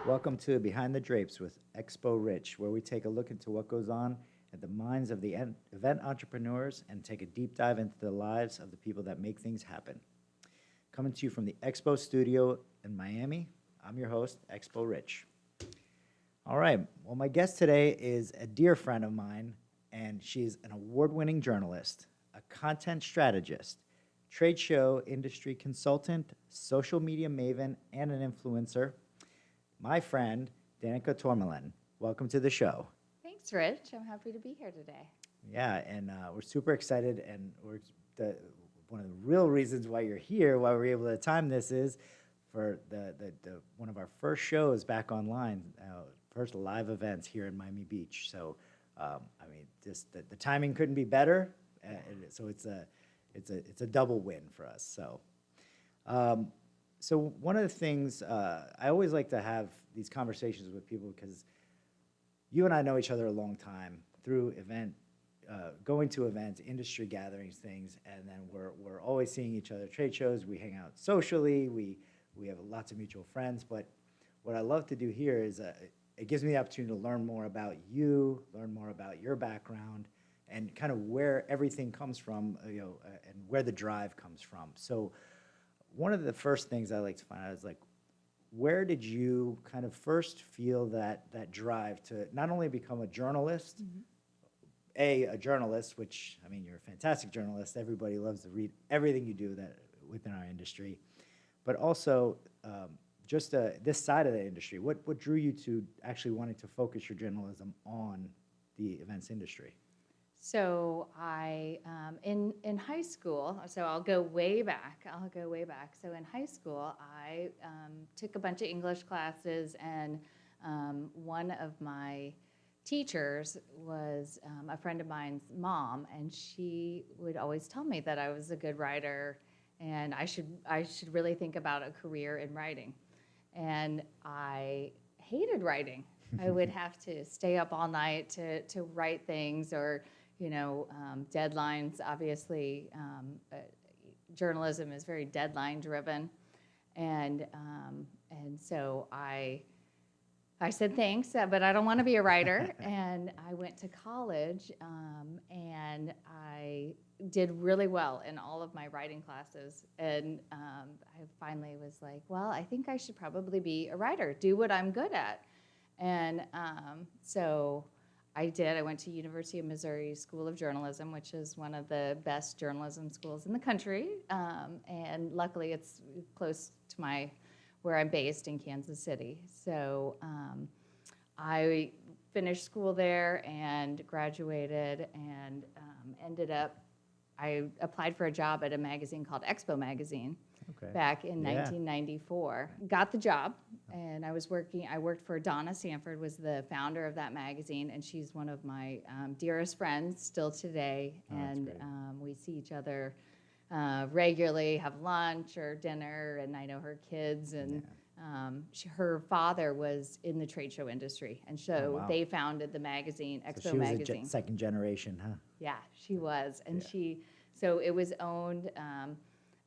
Welcome to Behind the Drapes with Expo Rich, where we take a look into what goes on at the minds of the event entrepreneurs and take a deep dive into the lives of the people that make things happen. Coming to you from the Expo studio in Miami, I'm your host, Expo Rich. All right, well, my guest today is a dear friend of mine, and she's an award-winning journalist, a content strategist, trade show industry consultant, social media maven, and an influencer. My friend, Danica Tormohlen. Welcome to the show. Thanks, Rich. I'm happy to be here today. Yeah, and we're super excited, and one of the real reasons why you're here, why we're able to time this, is for the one of our first shows back online, first live events here in Miami Beach. So, I mean, just the timing couldn't be better. So it's a double win for us. So. So one of the things, I always like to have these conversations with people because you and I know each other a long time through going to events, industry gatherings, things, and then we're always seeing each other at trade shows. We hang out socially. We have lots of mutual friends. But what I love to do here is it gives me the opportunity to learn more about you, learn more about your background, and kind of where everything comes from, and where the drive comes from. So. One of the first things I like to find out is, like, where did you kind of first feel that drive to not only become a journalist, a journalist, which, I mean, you're a fantastic journalist. Everybody loves to read everything you do within our industry, but also just this side of the industry. What drew you to actually wanting to focus your journalism on the events industry? So I, in high school, so I'll go way back. So in high school, I took a bunch of English classes, and one of my teachers was a friend of mine's mom, and she would always tell me that I was a good writer, and I should really think about a career in writing. And I hated writing. I would have to stay up all night to write things, or deadlines. Obviously, journalism is very deadline driven, and so I said thanks, but I don't want to be a writer. And I went to college, and I did really well in all of my writing classes. And I finally was like, well, I think I should probably be a writer, do what I'm good at. And so I did. I went to University of Missouri School of Journalism, which is one of the best journalism schools in the country. And luckily, it's close to where I'm based in Kansas City. So I finished school there and graduated, and I applied for a job at a magazine called Expo magazine. Okay. Back in 1994. Got the job, and I worked for Donna Sanford, was the founder of that magazine, and she's one of my dearest friends still today. Oh, and we see each other regularly, have lunch or dinner, and I know her kids. And her father was in the trade show industry, and so they founded the magazine, Expo magazine. She was a second generation, huh? Yeah, she was. And so it was owned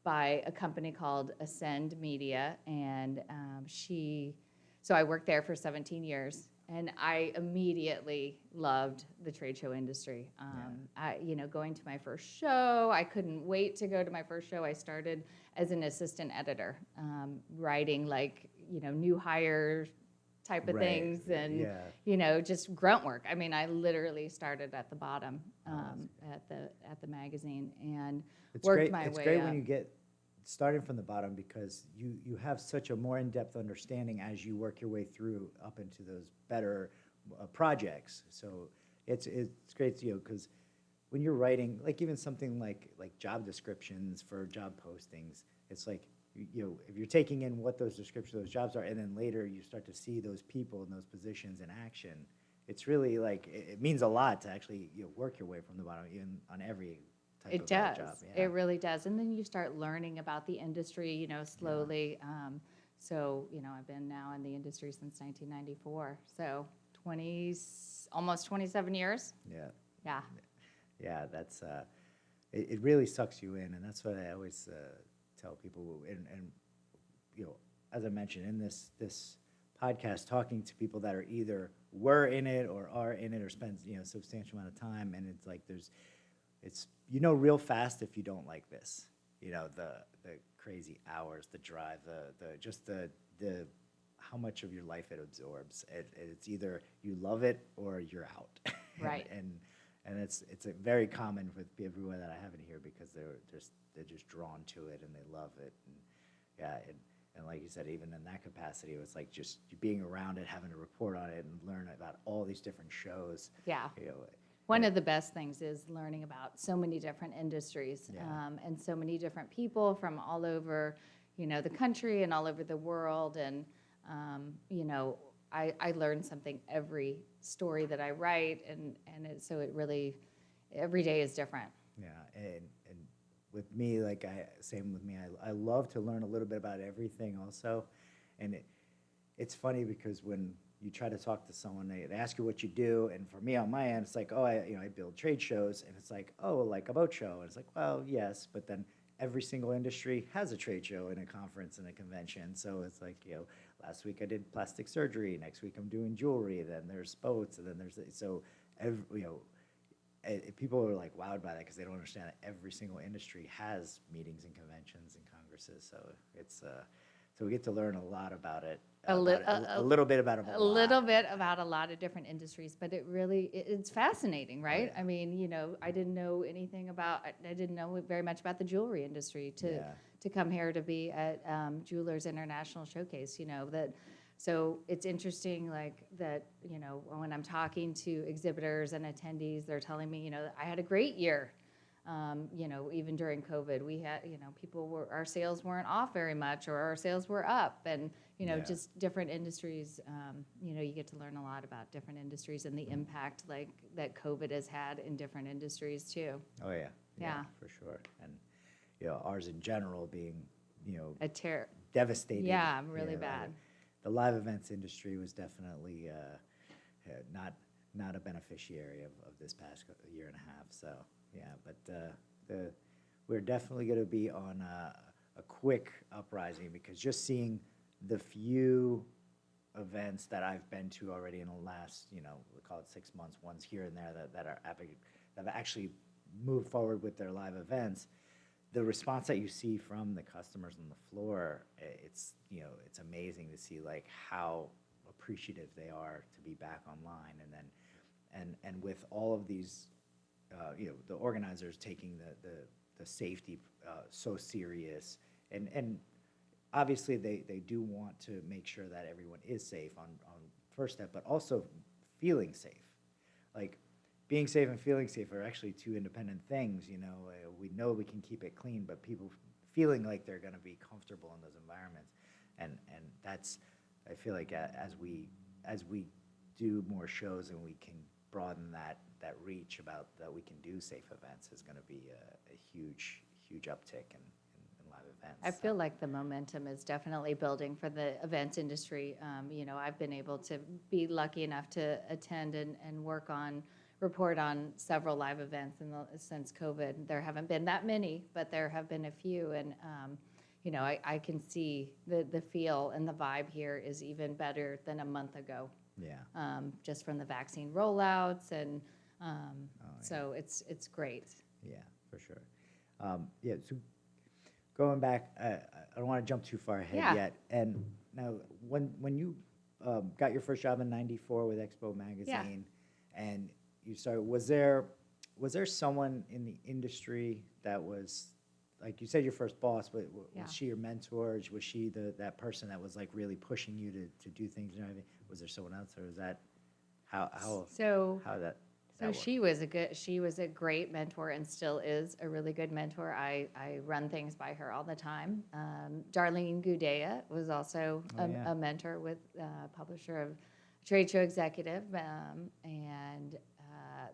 by a company called Ascend Media, and so I worked there for 17 years, and I immediately loved the trade show industry. Going to my first show, I couldn't wait to go to my first show. I started as an assistant editor, writing new hire type of things, and just grunt work. I mean, I literally started at the bottom at the magazine, and worked my way up. It's great when you get starting from the bottom, because you have such a more in-depth understanding as you work your way through up into those better projects. So it's great to because when you're writing, like even something like job descriptions for job postings, it's like, if you're taking in what those descriptions of those jobs are, and then later you start to see those people in those positions in action, it's really like, it means a lot to actually work your way from the bottom, even on every type of job. Yeah. It really does. And then you start learning about the industry, slowly. So, I've been now in the industry since 1994. So almost 27 years. Yeah. Yeah, that's, it really sucks you in. And that's what I always tell people. And as I mentioned, in this podcast talking to people that are either were in it or are in it or spend, you know, substantial amount of time, and it's like it's, you know, real fast if you don't like this, you know, the crazy hours, the drive, the how much of your life it absorbs. It's either you love it or you're out. Right. And it's a very common with everyone that I have in here, because they're just drawn to it and they love it. And yeah, and like you said, even in that capacity, it was like just being around it, having to report on it, and learn about all these different shows. Yeah. You know, One of the best things is learning about so many different industries, and so many different people from all over, you know, the country and all over the world. And, you know, I learn something every story that I write, and so it really, every day is different. Yeah, and with me, like same with me. I love to learn a little bit about everything also, and it's funny because when you try to talk to someone, they ask you what you do, and for me on my end, it's like, oh, I build trade shows, and it's like, oh, like a boat show, and it's like, well, yes, but then every single industry has a trade show and a conference and a convention. So it's like, you know, last week I did plastic surgery, next week I'm doing jewelry, then there's boats, and then there's, so you know, people are like wowed by that because they don't understand that every single industry has meetings and conventions and congresses. So it's so we get to learn a lot about it, a little bit about a little bit about a lot of different industries, but it's fascinating, right? Oh, yeah. I mean, you know, I didn't know very much about the jewelry industry to come here to be at Jewelers International Showcase, you know, that. So it's interesting, like that, you know, when I'm talking to exhibitors and attendees, they're telling me, you know, I had a great year. You know, even during COVID, we had, you know, our sales weren't off very much, or our sales were up, and, you know, just different industries. You know, you get to learn a lot about different industries and the impact like that COVID has had in different industries too. Oh yeah, Yeah, for sure. And you know, ours in general being, you know, devastated. Yeah, really bad. The live events industry was definitely not a beneficiary of this past year and a half. So yeah, but we're definitely going to be on a quick uprising, because just seeing the few events that I've been to already in the last, you know, we call it 6 months, ones here and there that have actually moved forward with their live events. The response that you see from the customers on the floor, it's, you know, it's amazing to see like how appreciative they are to be back online. And then and with all of these, you know, the organizers taking the safety so serious, and obviously they do want to make sure that everyone is safe on first step, but also feeling safe. Like, being safe and feeling safe are actually two independent things. You know, we know we can keep it clean, but people feeling like they're going to be comfortable in those environments, and that's, I feel like as we do more shows and we can broaden that reach about that we can do safe events, is going to be a huge uptick in live events. I feel like the momentum is definitely building for the events industry. You know, I've been able to be lucky enough to attend and report on several live events since COVID. There haven't been that many, but there have been a few, and you know, I can see the feel and the vibe here is even better than a month ago. Yeah. Just from the vaccine rollouts, and so it's great. Yeah, for sure. Yeah. So going back, I don't want to jump too far ahead yet. And now, when you got your first job in '94 with Expo magazine, and you started, was there someone in the industry that was, like you said, your first boss, but was she your mentor? Was she that person that was like really pushing you to do things and everything? Was there someone else, or was that how that? So she was a great mentor, and still is a really good mentor. I run things by her all the time. Darlene Goudeya was also a mentor, with publisher of Trade Show Executive, and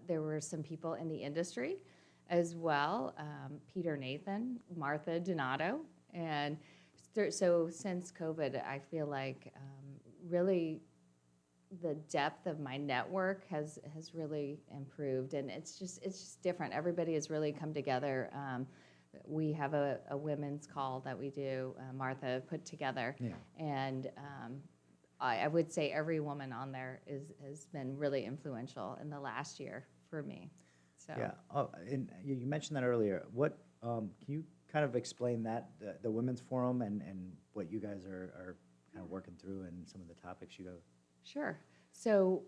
there were some people in the industry as well, Peter Nathan, Martha Donato. And so since COVID, I feel like really the depth of my network has really improved, and it's just different. Everybody has really come together. We have a women's call that we do, Martha put together, and I would say every woman on there has been really influential in the last year for me. So Yeah. Oh, and you mentioned that earlier. What can you kind of explain that the Women's Forum and what you guys are kind of working through and some of the topics you go? Sure. So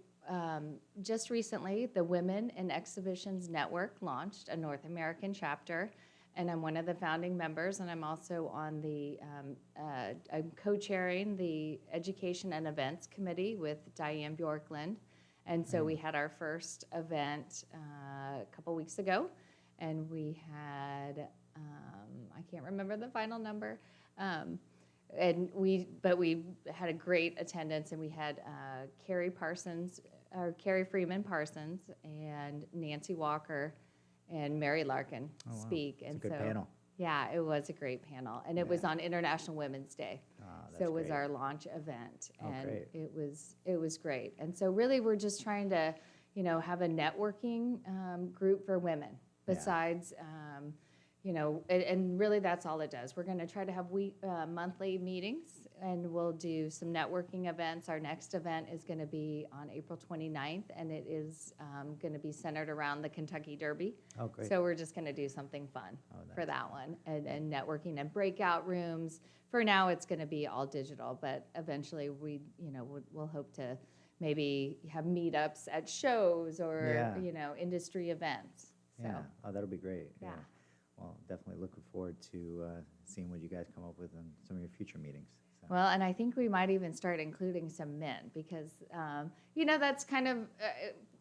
just recently, the Women in Exhibitions Network launched a North American chapter, and I'm one of the founding members, and I'm also on the, I'm co-chairing the Education and Events Committee with Diane Bjorklund. And so we had our first event a couple weeks ago, and we had, I can't remember the final number, but we had a great attendance, and we had Carrie Freeman Parsons and Nancy Walker and Mary Larkin speak. It's And a good panel. yeah, it was a great panel, and it was on International Women's Day. So it was our launch event, and it was great. And so really, we're just trying to, have a networking group for women. Besides, and really that's all it does. We're going to try to have monthly meetings, and we'll do some networking events. Our next event is going to be on April 29th, and it is going to be centered around the Kentucky Derby. Oh, great. So we're just going to do something fun for that one, and networking and breakout rooms. For now, it's going to be all digital, but eventually we'll hope to maybe have meetups at shows or, industry events. So. Yeah. Oh, that'll be great. Yeah. Well, definitely looking forward to seeing what you guys come up with in some of your future meetings. So. Well, and I think we might even start including some men because, that's kind of,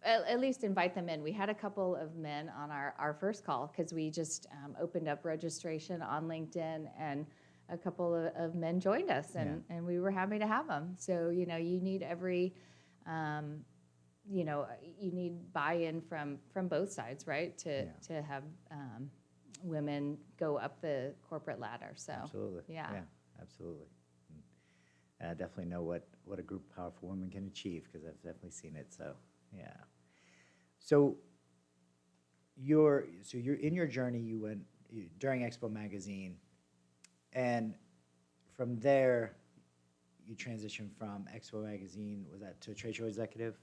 at least invite them in. We had a couple of men on our first call because we just opened up registration on LinkedIn, and a couple of men joined us, and we were happy to have them. So, you need every, you need buy-in from both sides, right, to have women go up the corporate ladder. So Absolutely. Yeah, absolutely. And I definitely know what a group of powerful women can achieve because I've definitely seen it. So yeah. So you're in your journey. You went during Expo magazine, and from there you transitioned from Expo magazine. Was that to trade show executive?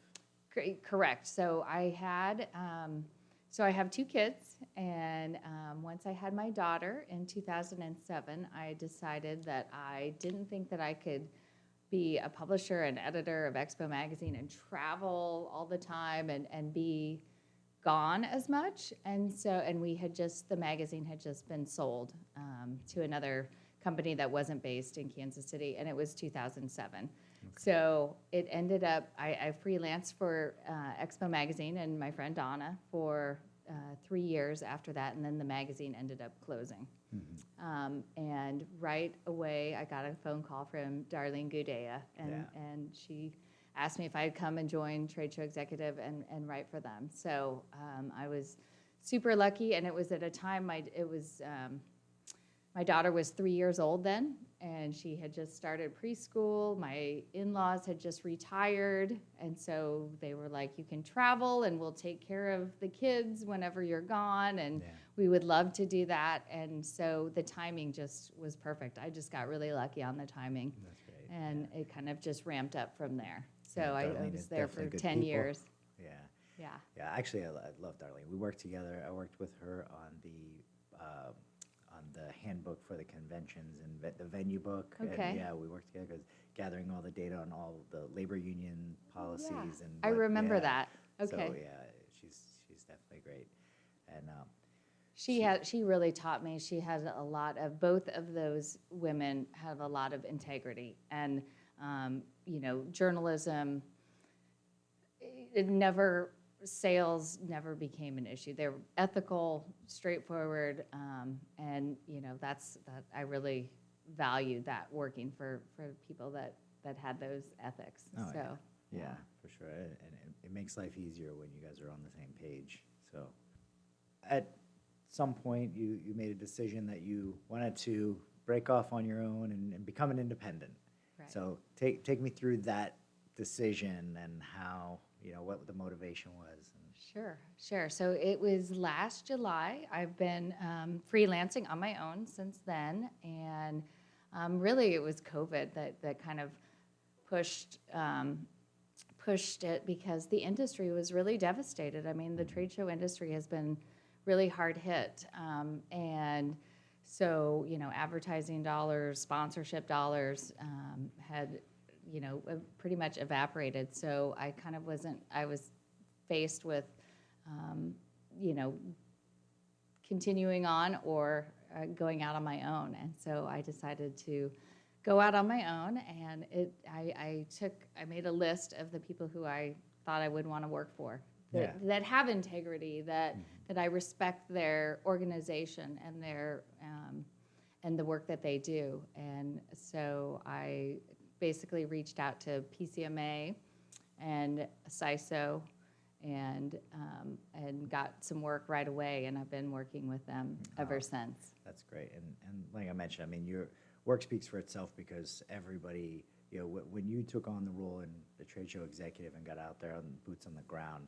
Correct. So I had. So I have 2 kids, and once I had my daughter in 2007, I decided that I didn't think that I could be a publisher and editor of Expo magazine and travel all the time and be gone as much. And the magazine had just been sold to another company that wasn't based in Kansas City, and it was 2007. So it ended up, I freelanced for Expo magazine and my friend Donna for 3 years after that, and then the magazine ended up closing. And right away, I got a phone call from Darlene Goudeya, and she asked me if I'd come and join Trade Show Executive and write for them. So I was super lucky, and it was at a time my daughter was 3 years old then, and she had just started preschool. My in-laws had just retired, and so they were like, you can travel, and we'll take care of the kids whenever you're gone, and we would love to do that. And so the timing just was perfect. I just got really lucky on the timing. That's great. And it kind of just ramped up from there. So I Darlene was is there for definitely good 10 people. years. Yeah. Actually, I love Darlene. We worked together. I worked with her on the handbook for the conventions and the venue book. Okay. And we worked together gathering all the data on all the labor union policies and. I remember that. Okay. So she's definitely great, and she really taught me. She had both of those women have a lot of integrity, and journalism. Sales never became an issue. They're ethical, straightforward, and that I really valued that working for people that had those ethics. Oh, so yeah, for sure, and it makes life easier when you guys are on the same page. So at some point, you made a decision that you wanted to break off on your own and become an independent. Right. So take me through that decision and how. What the motivation was. Sure. So it was last July. I've been freelancing on my own since then, and really it was COVID that kind of pushed it because the industry was really devastated. I mean, the trade show industry has been really hard hit. And so, advertising dollars, sponsorship dollars had, pretty much evaporated. So I kind of I was faced with, continuing on or going out on my own. And so I decided to go out on my own, and I made a list of the people who I thought I would want to work for, that have integrity, that I respect their organization and their and the work that they do. And so I basically reached out to PCMA and CISO and got some work right away, and I've been working with them ever since. That's great. And like I mentioned, I mean, your work speaks for itself, because everybody, when you took on the role in the trade show executive and got out there on boots on the ground,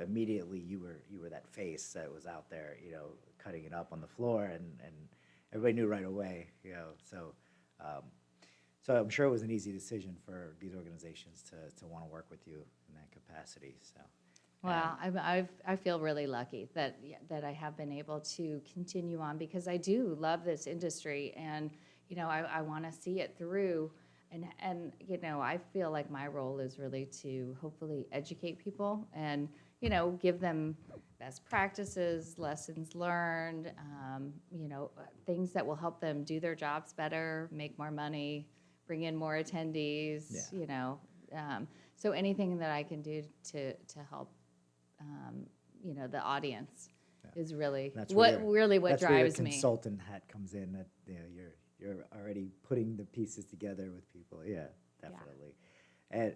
immediately you were that face that was out there, cutting it up on the floor, and everybody knew right away, so I'm sure it was an easy decision for these organizations to want to work with you in that capacity. So. Well, I feel really lucky that I have been able to continue on, because I do love this industry, and I want to see it through, and I feel like my role is really to hopefully educate people and give them best practices, lessons learned, things that will help them do their jobs better, make more money, bring in more attendees. So anything that I can do to help. The audience is really that's what that's drives where your me. Consultant hat comes in. That you're already putting the pieces together with people. Yeah, definitely. Yeah. And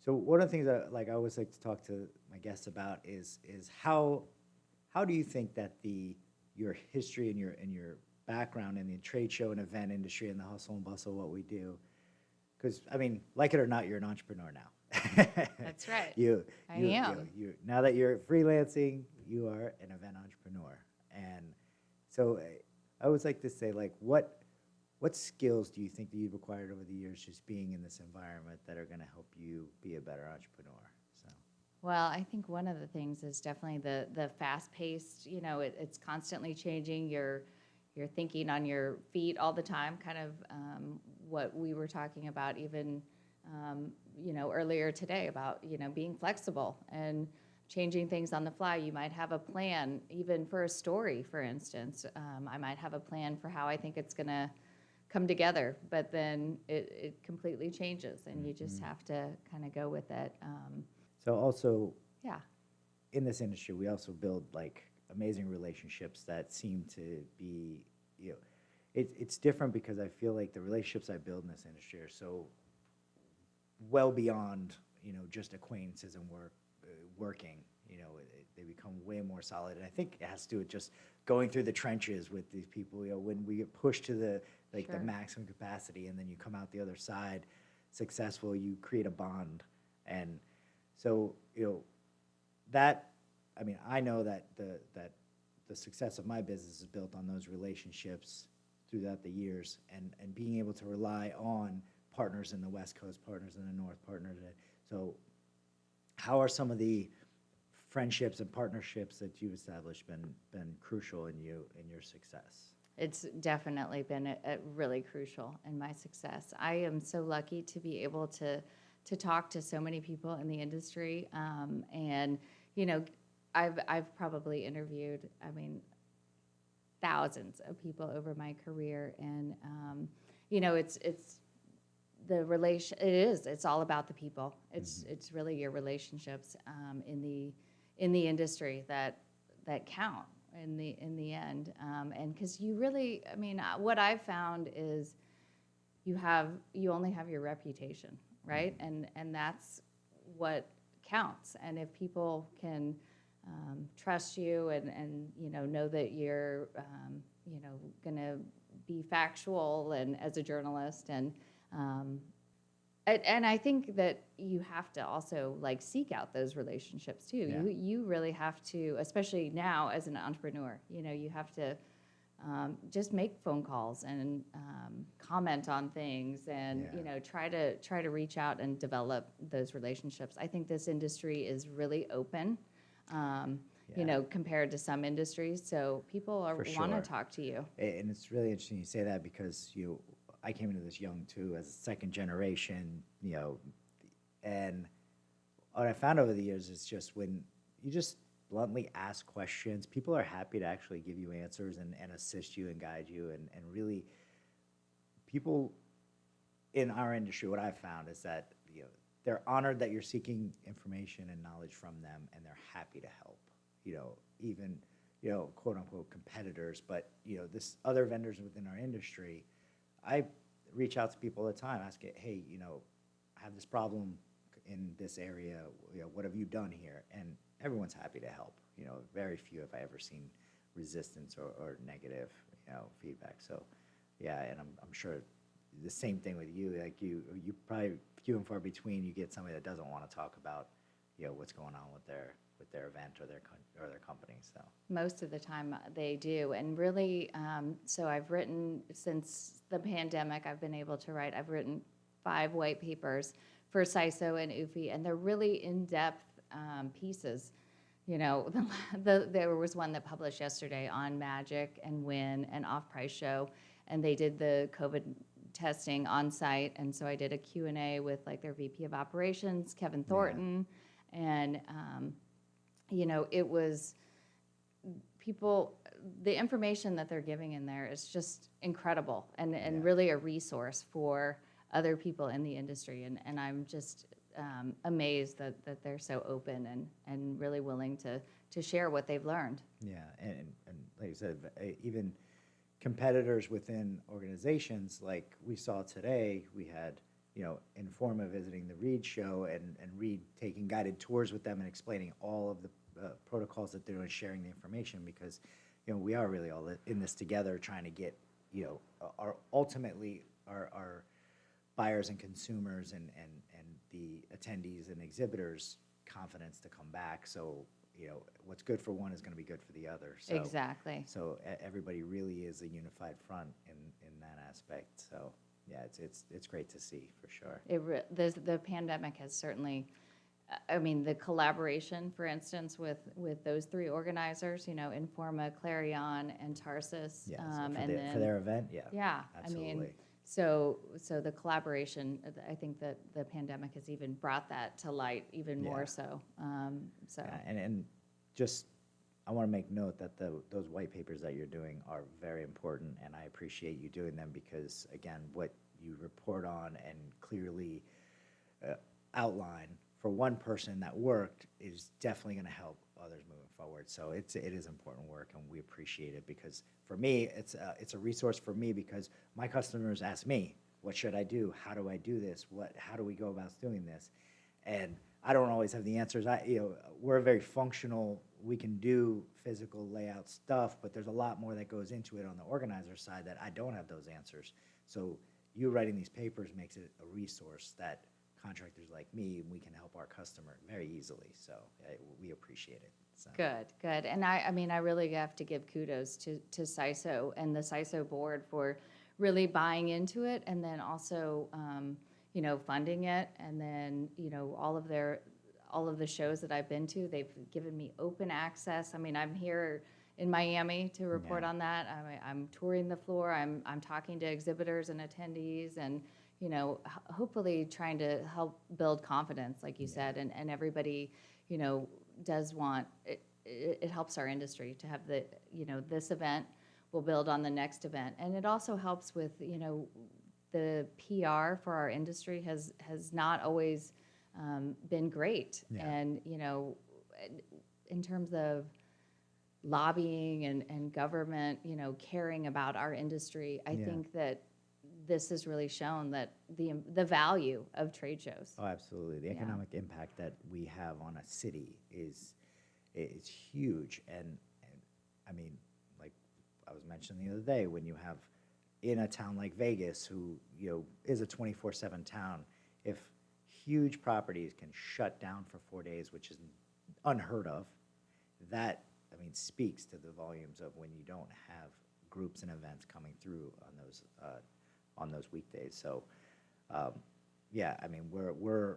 so one of the things that I always like to talk to my guests about is how do you think that your history and your background in the trade show and event industry and the hustle and bustle, what we do, because I mean, like it or not, you're an entrepreneur now. That's right. I am. Now that you're freelancing, you are an event entrepreneur. And so I always like to say, what skills do you think that you've acquired over the years just being in this environment that are going to help you be a better entrepreneur? So. Well, I think one of the things is definitely the fast-paced, it's constantly changing. You're thinking on your feet all the time, kind of what we were talking about even earlier today about, being flexible and changing things on the fly. You might have a plan, even for a story, for instance. I might have a plan for how I think it's going to come together, but then it completely changes, and you just have to kind of go with it. So also, in this industry, we also build amazing relationships that seem to be, it's different, because I feel like the relationships I build in this industry are so well beyond, just acquaintances and working. They become way more solid, and I think it has to do with just going through the trenches with these people. When we get pushed to the the maximum capacity, and then you come out the other side successful, you create a bond. And so that, I mean, I know that the success of my business is built on those relationships throughout the years, and being able to rely on partners in the West Coast, partners in the North, partners. So how are some of the friendships and partnerships that you've established been crucial in your success? It's definitely been a really crucial in my success. I am so lucky to be able to talk to so many people in the industry, and I've probably interviewed, thousands of people over my career, and it's the relation. It's all about the people. It's really your relationships in the industry that count in the end. And because you really, what I've found is you only have your reputation, right? And that's what counts. And if people can trust you and know that you're going to be factual and as a journalist, and I think that you have to also seek out those relationships too. Yeah. You really have to, especially now as an entrepreneur, you have to just make phone calls and comment on things and, Yeah. try to reach out and develop those relationships. I think this industry is really open, Yeah. compared to some industries. So people For want to sure. talk to you. And it's really interesting you say that because I came into this young too, as a second generation, and what I found over the years is just when you just bluntly ask questions, people are happy to actually give you answers and assist you and guide you. And really, people in our industry, what I've found is that they're honored that you're seeking information and knowledge from them, and they're happy to help. Even quote unquote competitors, but this other vendors within our industry, I reach out to people all the time, ask it, hey, I have this problem in this area. What have you done here? And everyone's happy to help. Very few have I ever seen resistance or negative feedback. So yeah, and I'm sure the same thing with you. Like you probably few and far between you get somebody that doesn't want to talk about what's going on with their event or their company. So Most of the time they do. And really, so I've written, since the pandemic, I've been able to write, I've written 5 white papers for CISO and UFI, and they're really in-depth pieces. There was one that published yesterday on Magic and Win and Off-Price Show, and they did the COVID testing on site, and so I did a Q&A with like their VP of Operations, Kevin Thornton, and it was the information that they're giving in there is just incredible and really a resource for other people in the industry. And I'm just amazed that they're so open and really willing to share what they've learned. yeah, and like I said, even competitors within organizations, like we saw today, we had Informa visiting the Reed show and Reed taking guided tours with them and explaining all of the protocols that they're doing, sharing the information, because we are really all in this together, trying to get ultimately our buyers and consumers and the attendees and exhibitors confidence to come back. So what's good for one is going to be good for the other. So, Exactly. So everybody really is a unified front in that aspect. So yeah, it's great to see for sure. The pandemic has certainly, I mean, the collaboration, for instance, with those 3 organizers, Informa, Clarion, and Tarsus. Yeah, and for their event, yeah. Yeah, Absolutely. I mean, so the collaboration, I think that the pandemic has even brought that to light even more so. Yeah, and just, I want to make note that those white papers that you're doing are very important, and I appreciate you doing them because, again, what you report on and clearly outline for one person that worked is definitely going to help others moving forward. So it is important work, and we appreciate it because for me, it's a resource for me because my customers ask me, what should I do? How do I do this? How do we go about doing this? And I don't always have the answers. We're very functional. We can do physical layout stuff, but there's a lot more that goes into it on the organizer side that I don't have those answers. So you writing these papers makes it a resource that contractors like me, we can help our customer very easily. So we appreciate it. So. Good. And I mean, I really have to give kudos to CISO and the CISO board for really buying into it, and then also, funding it, and then, all of the shows that I've been to, they've given me open access. I mean, I'm here in Miami to report on that. I'm touring the floor. I'm talking to exhibitors and attendees, and hopefully trying to help build confidence, like you said, and everybody, does want it. It helps our industry to have this event will build on the next event, and it also helps with the PR for our industry has not always been great, and in terms of lobbying and government, caring about our industry, I think that this has really shown that the value of trade shows. Oh, absolutely. The economic impact that we have on a city is huge. And I mean, like I was mentioning the other day, when you have in a town like Vegas, who is a 24/7 town, if huge properties can shut down for 4 days, which is unheard of, that speaks to the volumes of when you don't have groups and events coming through on on those weekdays. So, yeah, I mean, we're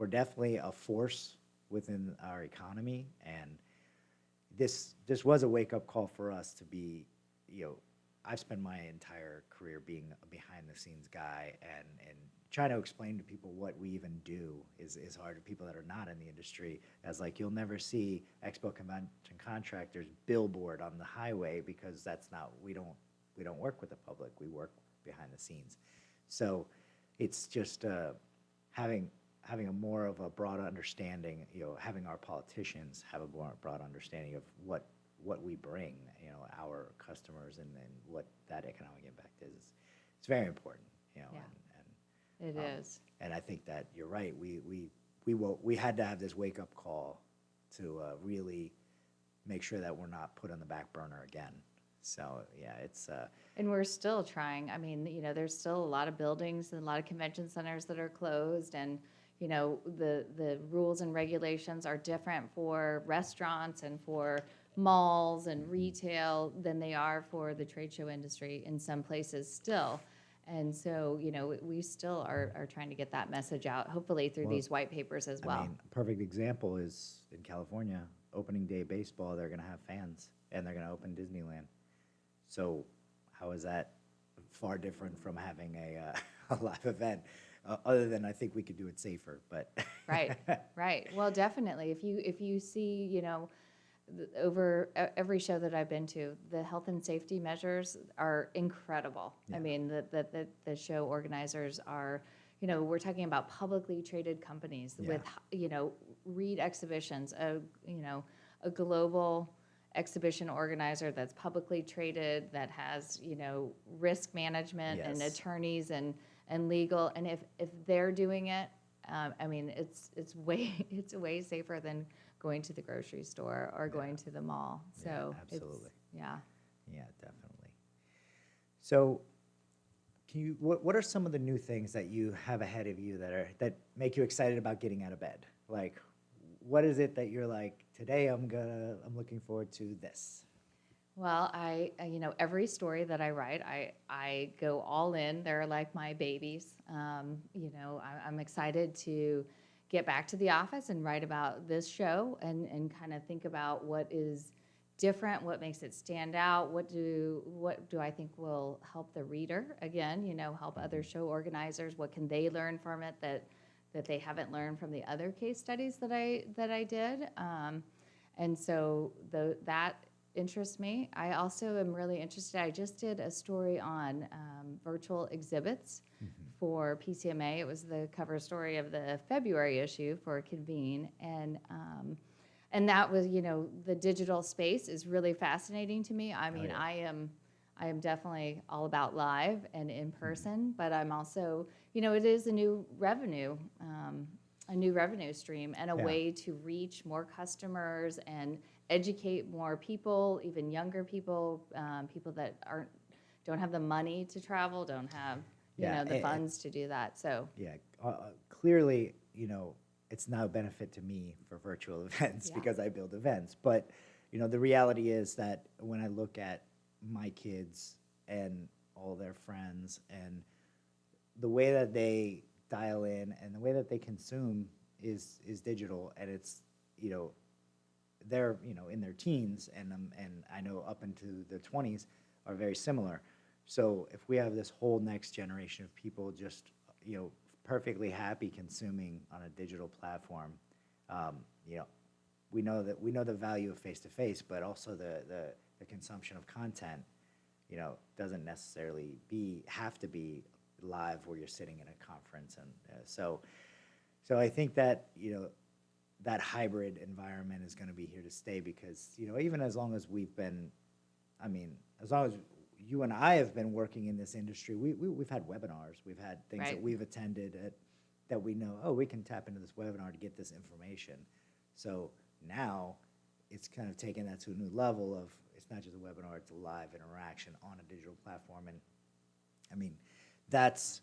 definitely a force within our economy, and this was a wake-up call for us to be, I've spent my entire career being a behind-the-scenes guy, and trying to explain to people what we even do is hard to people that are not in the industry, as like, you'll never see Expo Convention Contractors billboard on the highway, because that's not, we don't work with the public, we work behind the scenes. So it's just having a more of a broad understanding, having our politicians have a more broad understanding of what we bring, our customers, and what that economic impact is. It's very important, Yeah. and It is. And I think that you're right. We had to have this wake up call to really make sure that we're not put on the back burner again. So yeah, it's And we're still trying. I mean, there's still a lot of buildings and a lot of convention centers that are closed, and the rules and regulations are different for restaurants and for malls and retail than they are for the trade show industry in some places still. And so, we still are trying to get that message out, hopefully through these white papers as well. I mean, a perfect example is in California, opening day baseball, they're going to have fans, and they're going to open Disneyland. So how is that far different from having a live event? Other than I think we could do it safer, but. Right, right. Well, definitely. If you see, over every show that I've been to, the health and safety measures are incredible. Yeah. I mean, the show organizers are, we're talking about publicly traded companies with, Reed Exhibitions, a global exhibition organizer that's publicly traded, that has, risk management and Yes. attorneys and legal. And if they're doing it, I mean, it's way safer than going to the grocery store or going to the mall. So Yeah, absolutely. Yeah. Yeah, definitely. So what are some of the new things that you have ahead of you that make you excited about getting out of bed? Like, what is it that you're like, today I'm looking forward to this? Well, every story that I write, I go all in. They're like my babies. I'm excited to get back to the office and write about this show and kind of think about what is different, what makes it stand out, what do I think will help the reader, again, help other show organizers, what can they learn from it that they haven't learned from the other case studies that I did. And so that interests me. I also am really interested. I just did a story on virtual exhibits for PCMA. It was the cover story of the February issue for Convene, and that was, the digital space is really fascinating to me. I mean, yeah. I am definitely all about live and in person, but I'm also, it is a new revenue stream and a Yeah. way to reach more customers and educate more people, even younger people, people that don't have the money to travel, don't have the funds to do that. So Yeah, clearly, it's now a benefit to me for virtual events Yeah. because I build events. But, the reality is that when I look at my kids and all their friends and the way that they dial in and the way that they consume is digital, and it's, they're, in their teens, and I know up into their 20s are very similar. So if we have this whole next generation of people just, perfectly happy consuming on a digital platform, we know the value of face-to-face, but also the consumption of content, doesn't necessarily have to be live where you're sitting in a conference. And so I think that, that hybrid environment is going to be here to stay, because, even as long as as long as you and I have been working in this industry, we've had webinars, we've had things Right. that we've attended that we know, we can tap into this webinar to get this information. So now it's kind of taken that to a new level of, it's not just a webinar, it's a live interaction on a digital platform. And I mean, that's,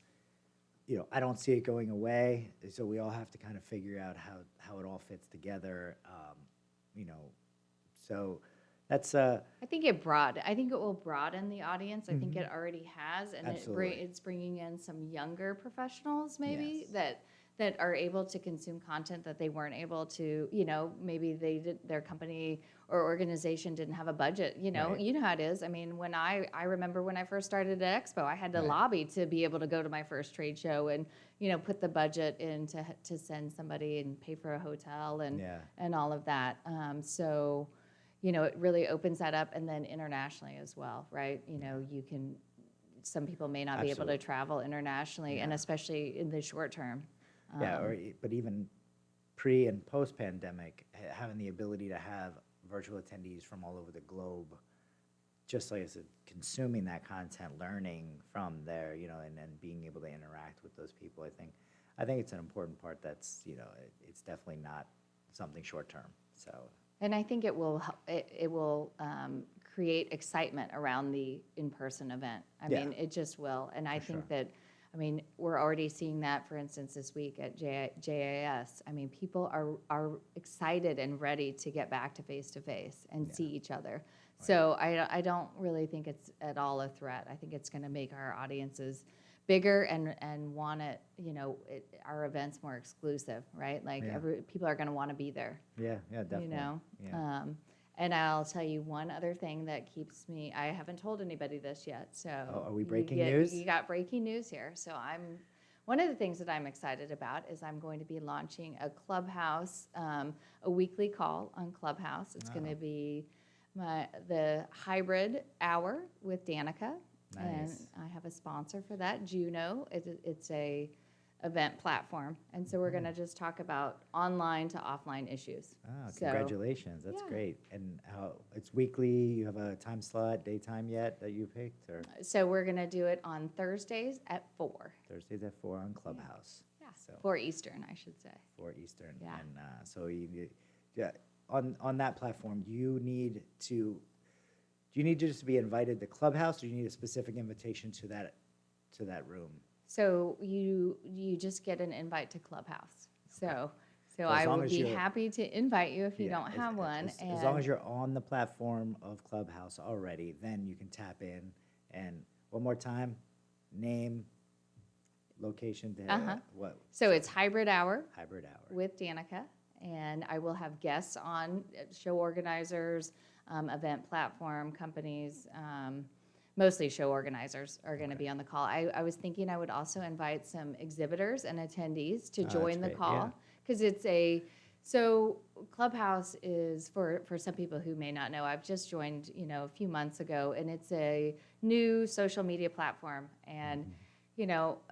I don't see it going away. So we all have to kind of figure out how it all fits together. So That's I think I think it will broaden the audience. I think it already has, and Absolutely. it's bringing in some younger professionals maybe Yes. that are able to consume content that they weren't able to. Maybe their company or organization didn't have a budget. Right. You know how it is. I mean, when I remember when I first started at Expo, I had to Right. lobby to be able to go to my first trade show and put the budget in to send somebody and pay for a hotel and Yeah. and all of that. So it really opens that up, and then internationally as well, right? Some people may not be able to Absolutely. travel internationally, and Yeah. especially in the short term. Yeah, but even pre and post pandemic, having the ability to have virtual attendees from all over the globe, just like I said, consuming that content, learning from there, and then being able to interact with those people. I think it's an important part. That's it's definitely not something short term. So And I think it will create excitement around the in-person event. I Yeah. mean, it just will. And I For think sure. that, we're already seeing that, for instance, this week at JAS. I mean, people are excited and ready to get back to face and see each other. So I don't really think it's at all a threat. I think it's going to make our audiences bigger and want our events more exclusive, right? Like Yeah. people are going to want to be there. Yeah, definitely. Yeah. And I'll tell you one other thing that keeps me, I haven't told anybody this yet, so. Oh, are we breaking news? You got breaking news here. So one of the things that I'm excited about is I'm going to be launching a Clubhouse, a weekly call on Clubhouse. It's going to be the hybrid hour with Danica. And Nice. I have a sponsor for that, Juno. It's a event platform, and so we're going to just talk about online to offline issues. So, Congratulations. That's yeah. great. And how it's weekly? You have a time slot, daytime yet that you picked, or So we're going to do it on Thursdays at 4. Thursdays at 4 on Clubhouse? Yeah, So 4 Eastern, I should say. 4 Eastern. Yeah. And so yeah, on that platform, do you need to just be invited to Clubhouse, or do you need a specific invitation to that room? So you just get an invite to Clubhouse. So as I long would as be you're- happy to invite you if you Yeah, don't have one. as long as you're on the platform of Clubhouse already, then you can tap in. And one more time, name, location, what So it's hybrid hour hybrid hour. with Danica, and I will have guests on, show organizers, event platform companies, mostly show organizers are going to be on the call. I was thinking I would also invite some exhibitors and attendees to join the great, call, because so Clubhouse is, for some people who may not know, I've just joined, a few months ago, and it's a new social media platform. And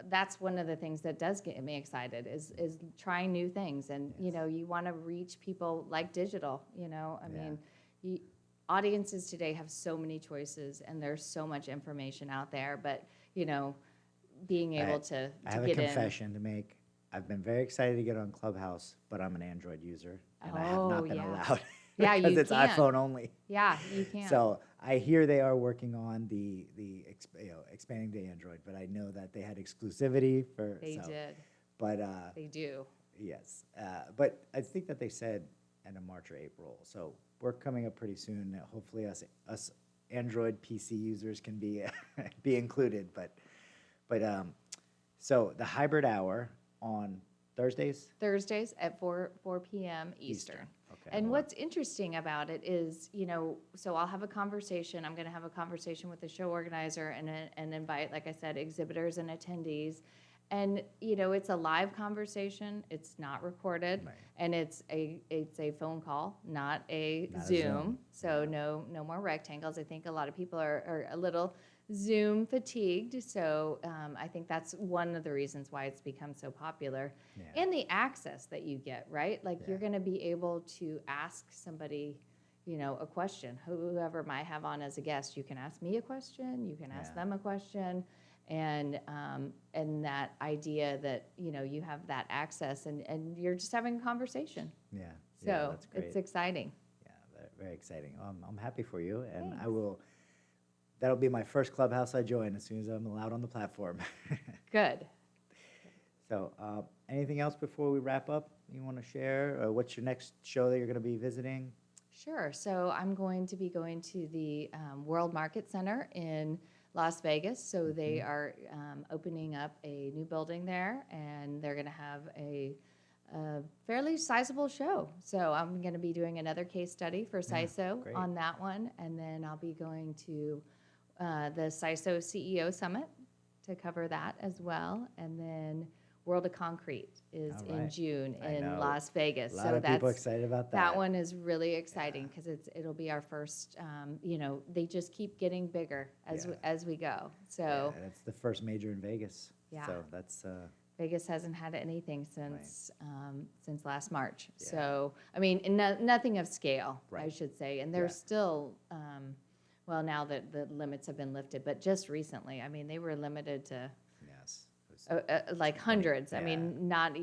that's one of the things that does get me excited is trying new things. And, you want to reach people like digital, I mean, audiences today have so many choices, and there's so much information out there, but, being able to I have a get in. confession to make. I've been very excited to get on Clubhouse, but I'm an Android user, and I have not been allowed. Yeah, because you it's can't. iPhone only. Yeah, you can. So I hear they are working on expanding to Android, but I know that they had exclusivity for. They did. But They do. yes, but I think that they said end of March or April. So we're coming up pretty soon. Hopefully, us Android PC users can be be included. But so the hybrid hour on Thursdays at 4 p.m. Eastern. Okay. And what's interesting about it is, so I'll have a conversation. I'm going to have a conversation with the show organizer and invite, like I said, exhibitors and attendees. And, it's a live conversation. It's not recorded. Right. And it's a phone call, not a Zoom. So no more rectangles. I think a lot of people are a little Zoom fatigued. So I think that's one of the reasons why it's become so popular. Yeah. And the access that you get, right? Like you're going to be able to ask somebody, a question. Whoever might have on as a guest, you can ask me a question, you can ask them a question. And that idea that, you have that access and you're just having a conversation. Yeah. So that's great. it's exciting. Yeah, very exciting. I'm happy for you, and Thanks. I will. That'll be my first Clubhouse I join as soon as I'm allowed on the platform. Good. So, anything else before we wrap up you want to share? What's your next show that you're going to be visiting? Sure. So I'm going to be going to the World Market Center in Las Vegas. So they are opening up a new building there, and they're going to have a fairly sizable show. So I'm going to be doing another case study for CISO great. on that one, and then I'll be going to the CISO CEO Summit to cover that as well, and then World of Concrete is All in right. June I in know. Las Vegas. A lot of people excited about that. That one is really exciting because it'll be our first. They just keep getting bigger as we go. So Yeah, it's the first major in Vegas. Yeah. So that's Vegas hasn't had anything since last March. Yeah. So I mean, nothing of scale, I Right. should say. And there's still, well, now that the limits have been lifted, but just recently, I mean, they were limited to yes. It was, like hundreds. I yeah. mean, not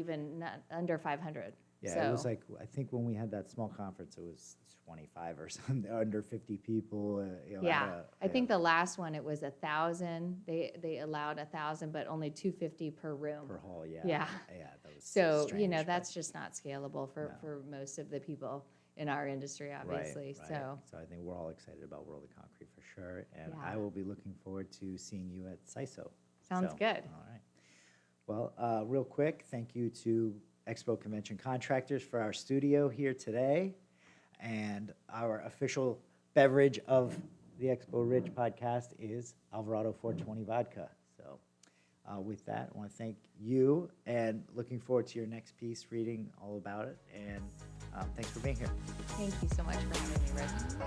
under 500. yeah, So, it was like, I think when we had that small conference, it was 25 or something, under 50 people. I think the last one, it was 1,000. They allowed 1,000, but only 250 per room. per hall, yeah. Yeah. Yeah, that was So, strange, but- that's just not scalable for most of the people in our industry, obviously. Right. So, I think we're all excited about World of Concrete for sure. And Yeah. I will be looking forward to seeing you at CISO. Sounds good. All right. Well, real quick, thank you to Expo Convention Contractors for our studio here today. And our official beverage of the Expo Ridge podcast is Alvarado 420 vodka. So with that, I want to thank you and looking forward to your next piece, reading all about it. And thanks for being here. thank you so much for having me, Rick.